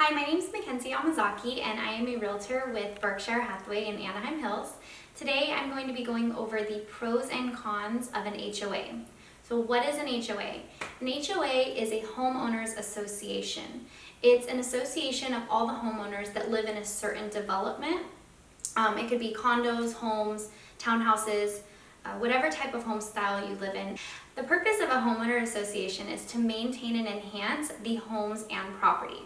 Hi, my name is Mackenzie Yamazaki and I am a realtor with Berkshire Hathaway in Anaheim Hills. Today I'm going to be going over the pros and cons of an HOA. So what is an HOA? An HOA is a homeowners association. It's an association of all the homeowners that live in a certain development. It could be condos, homes, townhouses, whatever type of home style you live in. The purpose of a homeowner association is to maintain and enhance the homes and property.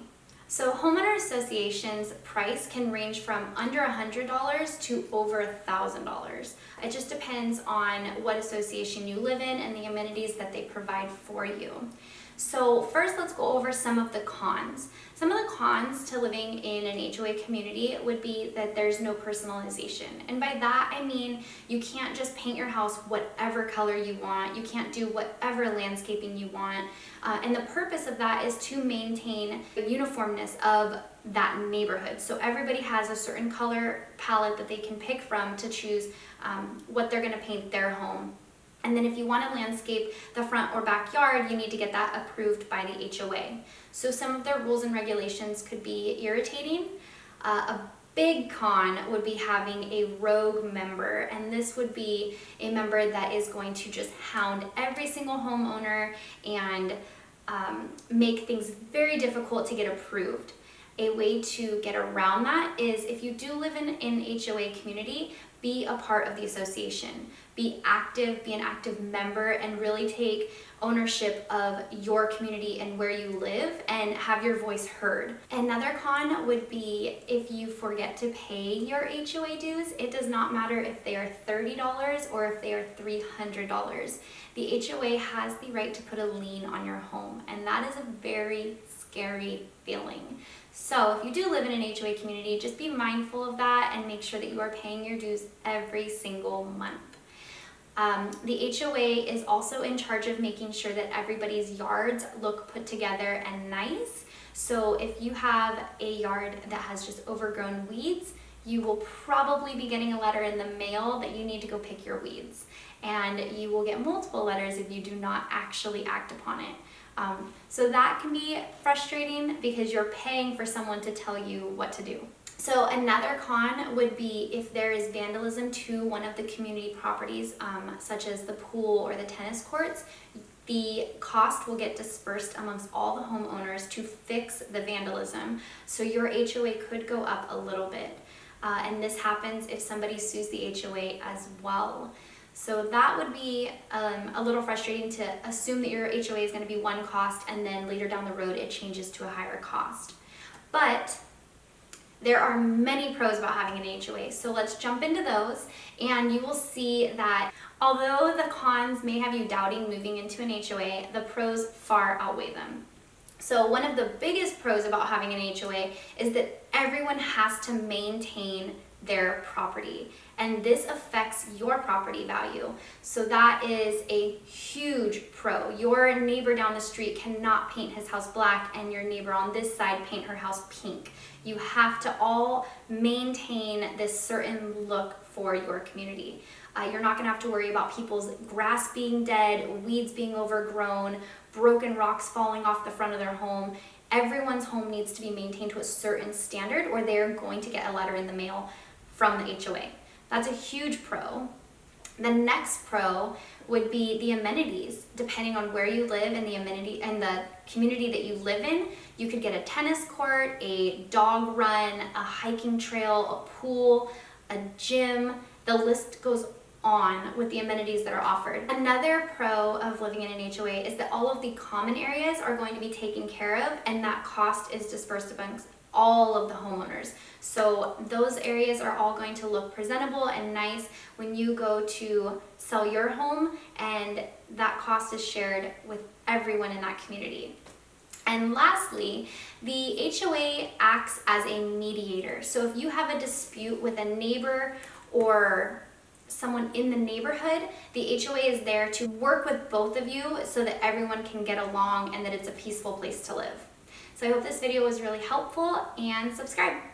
So homeowner associations price can range from under $100 to over $1,000. It just depends on what association you live in and the amenities that they provide for you. So first, let's go over some of the cons. Some of the cons to living in an HOA community would be that there's no personalization. And by that, I mean you can't just paint your house whatever color you want. You can't do whatever landscaping you want. And the purpose of that is to maintain the uniformness of that neighborhood. So everybody has a certain color palette that they can pick from to choose what they're going to paint their home. And then if you want to landscape the front or backyard, you need to get that approved by the HOA. So some of their rules and regulations could be irritating. A big con would be having a rogue member, and this would be a member that is going to just hound every single homeowner and make things very difficult to get approved. A way to get around that is if you do live in an HOA community, be a part of the association. Be active, be an active member, and really take ownership of your community and where you live and have your voice heard. Another con would be if you forget to pay your HOA dues. It does not matter if they are $30 or if they are $300. The HOA has the right to put a lien on your home, and that is a very scary feeling. So if you do live in an HOA community, just be mindful of that and make sure that you are paying your dues every single month. The HOA is also in charge of making sure that everybody's yards look put together and nice. So if you have a yard that has just overgrown weeds, you will probably be getting a letter in the mail that you need to go pick your weeds. And you will get multiple letters if you do not actually act upon it. So that can be frustrating because you're paying for someone to tell you what to do. So another con would be if there is vandalism to one of the community properties, such as the pool or the tennis courts, the cost will get dispersed amongst all the homeowners to fix the vandalism. So your HOA could go up a little bit. And this happens if somebody sues the HOA as well. So that would be a little frustrating to assume that your HOA is going to be one cost and then later down the road it changes to a higher cost. But there are many pros about having an HOA, so let's jump into those, and you will see that although the cons may have you doubting moving into an HOA, the pros far outweigh them. So one of the biggest pros about having an HOA is that everyone has to maintain their property, and this affects your property value. So that is a huge pro. Your neighbor down the street cannot paint his house black and your neighbor on this side paint her house pink. You have to all maintain this certain look for your community. You're not going to have to worry about people's grass being dead, weeds being overgrown, broken rocks falling off the front of their home. Everyone's home needs to be maintained to a certain standard or they're going to get a letter in the mail from the HOA. That's a huge pro. The next pro would be the amenities. Depending on where you live and the amenity and the community that you live in, you could get a tennis court, a dog run, a hiking trail, a pool, a gym. The list goes on with the amenities that are offered. Another pro of living in an HOA is that all of the common areas are going to be taken care of, and that cost is dispersed amongst all of the homeowners. So those areas are all going to look presentable and nice when you go to sell your home, and that cost is shared with everyone in that community. And lastly, the HOA acts as a mediator. So if you have a dispute with a neighbor or someone in the neighborhood, the HOA is there to work with both of you so that everyone can get along and that it's a peaceful place to live. So I hope this video was really helpful, and subscribe.